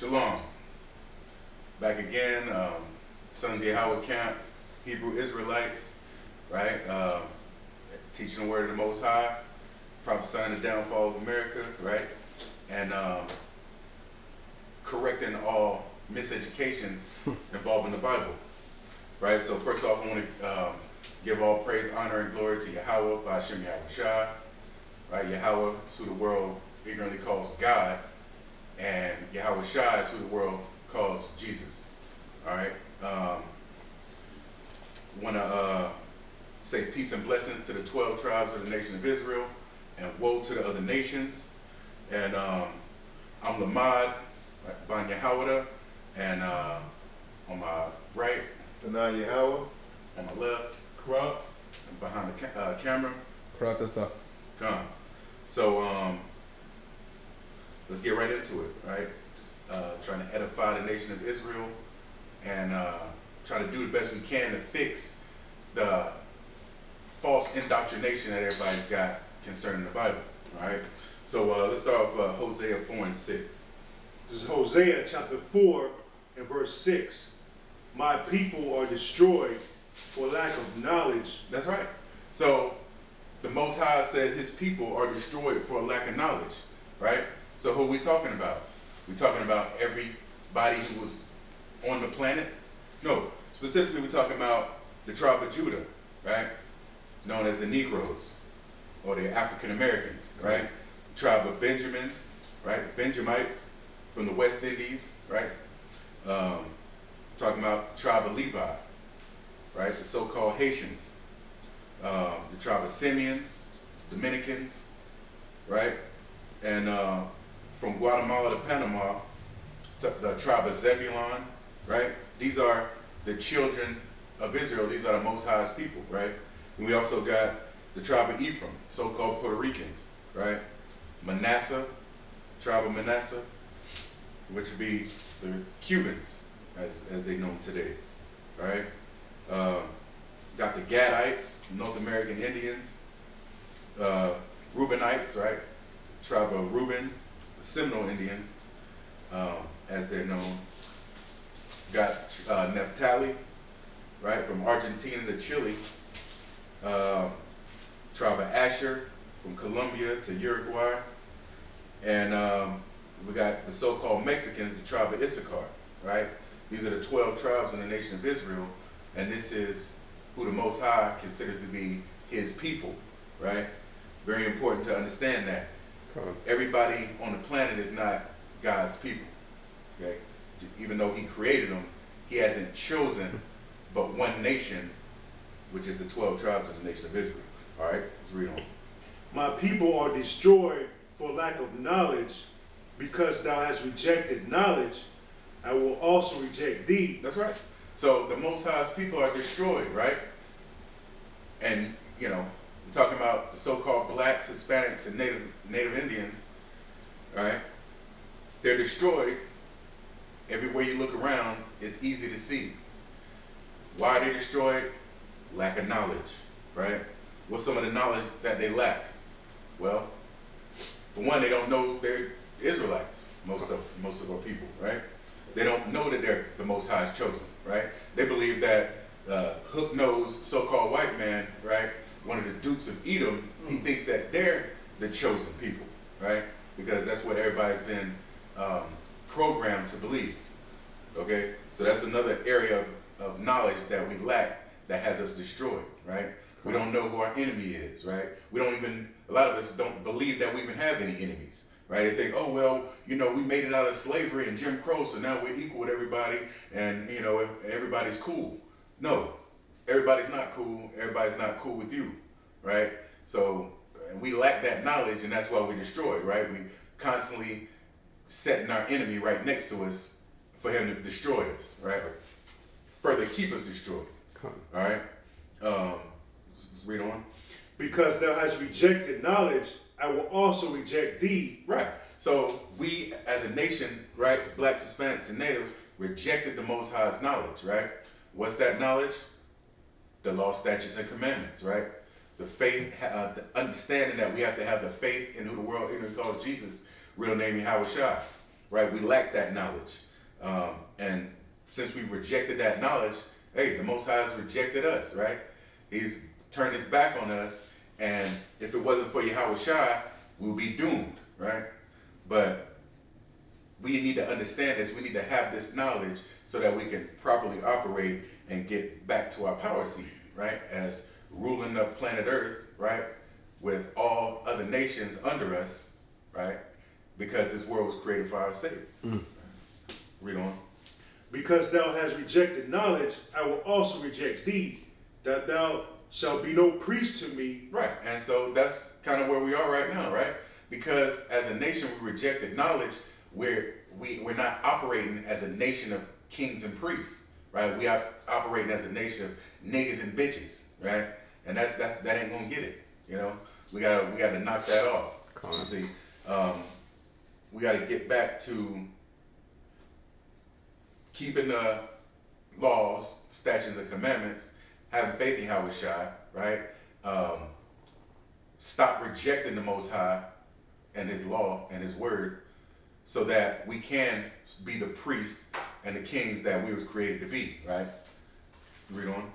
Shalom. Back again, Sons of Yahweh Camp, Hebrew Israelites, right? Teaching the word of the Most High, prophesying the downfall of America, right? And correcting all miseducations involving the Bible, right? So first off, I want to give all praise, honor, and glory to Yahweh, by Hashem Yahawashi, right? Yahweh is who the world ignorantly calls God, and Yahawashi is who the world calls Jesus. All right. Want to say peace and blessings to the 12 tribes of the nation of Israel, and woe to the other nations. And I'm Lamad, Ban Yahweh, and on my right, Dana Yahweh, on my left, Krab, and behind the camera, Kratasa. Come. So let's get right into it, right? Just trying to edify the nation of Israel and try to do the best we can to fix the false indoctrination that everybody's got concerning the Bible, all right? So let's start off Hosea 4 and 6. This is Hosea chapter 4 and verse 6. My people are destroyed for lack of knowledge. That's right. So the Most High said his people are destroyed for a lack of knowledge, right? So who are we talking about? We talking about everybody who was on the planet? No, specifically we're talking about the tribe of Judah, right? Known as the Negroes or the African Americans, right? The tribe of Benjamin, right? Benjamites from the West Indies, right? Talking about the tribe of Levi, right? The so-called Haitians. The tribe of Simeon, Dominicans, right? And from Guatemala to Panama, the tribe of Zebulon, right? These are the children of Israel. These are the Most High's people, right? And we also got the tribe of Ephraim, so-called Puerto Ricans, right? Manasseh, tribe of Manasseh, which would be the Cubans, as they know them today, right? Got the Gadites, North American Indians, Reubenites, right? Tribe of Reuben, the Seminole Indians, as they're known. Got Naphtali, right, from Argentina to Chile. Tribe of Asher, from Colombia to Uruguay. And we got the so-called Mexicans, the tribe of Issachar, right? These are the 12 tribes in the nation of Israel, and this is who the Most High considers to be his people, right? Very important to understand that. Everybody on the planet is not God's people, okay? Even though he created them, he hasn't chosen but one nation, which is the 12 tribes of the nation of Israel. All right, let's read on. My people are destroyed for lack of knowledge, because thou hast rejected knowledge, I will also reject thee. That's right. So the Most High's people are destroyed, right? And, you know, we're talking about the so-called blacks, Hispanics, and Native Indians, right? They're destroyed. Everywhere you look around, it's easy to see. Why are they destroyed? Lack of knowledge, right? What's some of the knowledge that they lack? Well, for one, they don't know they're Israelites, most of our people, right? They don't know that they're the Most High's chosen, right? They believe that hook-nosed so-called white man, right, one of the dukes of Edom, he thinks that they're the chosen people, right? Because that's what everybody's been programmed to believe, okay? So that's another area of knowledge that we lack that has us destroyed, right? We don't know who our enemy is, right? A lot of us don't believe that we even have any enemies, right? They think, oh, well, you know, we made it out of slavery and Jim Crow, so now we're equal with everybody and, you know, everybody's cool. No, everybody's not cool. Everybody's not cool with you, right? So we lack that knowledge, and that's why we're destroyed, right? We constantly setting our enemy right next to us for him to destroy us, right? Or further keep us destroyed, all right? Let's read on. Because thou hast rejected knowledge, I will also reject thee. Right. So we as a nation, right, blacks, Hispanics, and natives, rejected the Most High's knowledge, right? What's that knowledge? The law, statutes, and commandments, right? The faith, the understanding that we have to have the faith in who the world ignorantly calls Jesus, real name Yahawashi, right? We lack that knowledge. And since we rejected that knowledge, hey, the Most High has rejected us, right? He's turned his back on us, and if it wasn't for Yahawashi, we would be doomed, right? But we need to understand this. We need to have this knowledge so that we can properly operate and get back to our power seat, right? As ruling the planet Earth, right? With all other nations under us, right? Because this world was created for our sake. Read on. Because thou hast rejected knowledge, I will also reject thee, that thou shalt be no priest to me. Right, and so that's kind of where we are right now, right? Because as a nation, we rejected knowledge. We're not operating as a nation of kings and priests, right? We are operating as a nation of niggas and bitches, right? And that ain't gonna get it, you know. We gotta knock that off. You see, we gotta get back to keeping the laws, statutes, and commandments, having faith in Yahawashi, right? Stop rejecting the Most High and His law and His word, so that we can be the priests and the kings that we was created to be, right? Read on.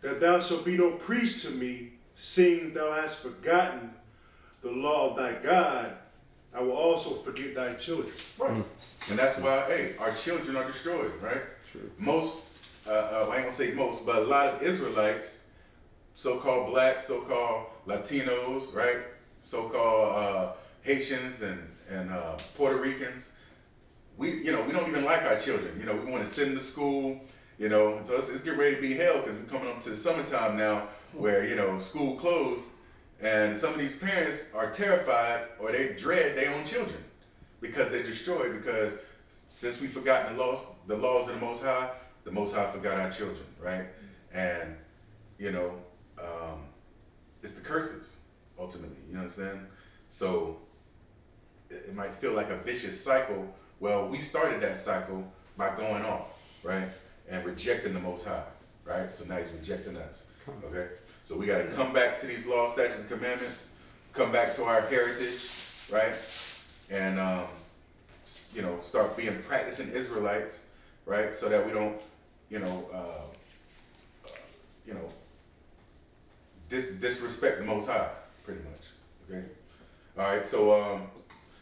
That thou shalt be no priest to me, seeing thou hast forgotten the law of thy God, I will also forget thy children. Right. And that's why, hey, our children are destroyed, right? True. Most, I ain't gonna say most, but a lot of Israelites, so-called black, so-called Latinos, right? So-called Haitians and Puerto Ricans, we don't even like our children. We want to send them to school, so it's getting ready to be hell because we're coming up to the summertime now where, school closed, and some of these parents are terrified or they dread their own children because they're destroyed, because since we've forgotten the laws of the Most High forgot our children, right? And, it's the curses, ultimately, you understand? So it might feel like a vicious cycle. Well, we started that cycle by going off, right? And rejecting the Most High, right? So now He's rejecting us, okay? So we got to come back to these laws, statutes, and commandments, come back to our heritage, right? And, start being practicing Israelites, right? So that we don't, disrespect the Most High, pretty much, okay? All right, so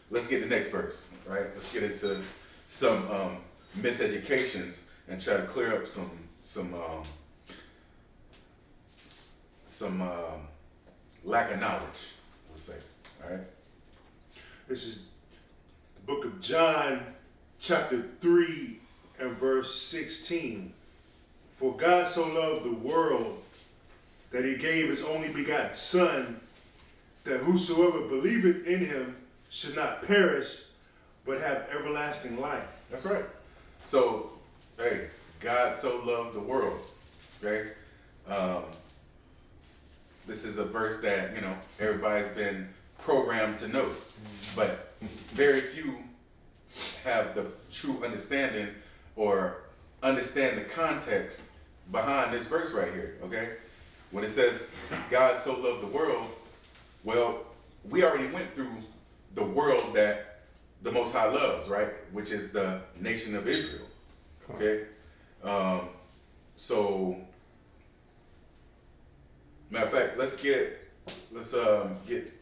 let's get the next verse, right? Let's get into some miseducations and try to clear up some lack of knowledge, we'll say, all right? This is the book of John, chapter 3 and verse 16. For God so loved the world that He gave His only begotten Son, that whosoever believeth in Him should not perish, but have everlasting life. That's right. So, hey, God so loved the world, okay? This is a verse that, everybody's been programmed to know, but very few have the true understanding or understand the context behind this verse right here, okay? When it says God so loved the world, well, we already went through the world that the Most High loves, right? Which is the nation of Israel, okay? So, matter of fact, let's get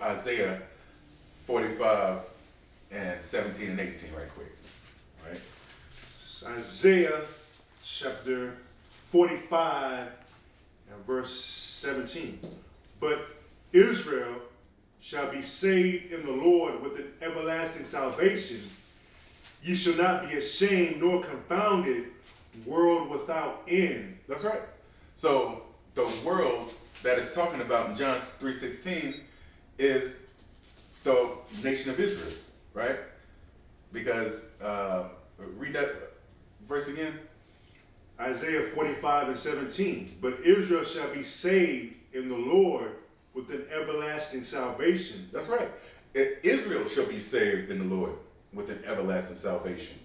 Isaiah 45 and 17 and 18 right quick, right? It's Isaiah chapter 45 and verse 17. But Israel shall be saved in the Lord with an everlasting salvation. Ye shall not be ashamed nor confounded, world without end. That's right. So the world that is talking about in John 3:16 is the nation of Israel, right? Because read that verse again. Isaiah 45 and 17. But Israel shall be saved in the Lord with an everlasting salvation. That's right. Israel shall be saved in the Lord with an everlasting salvation.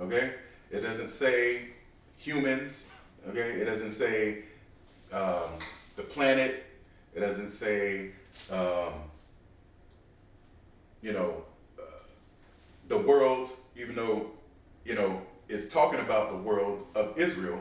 Okay? It doesn't say humans. Okay? It doesn't say the planet. It doesn't say, the world. even though, it's talking about the world of Israel,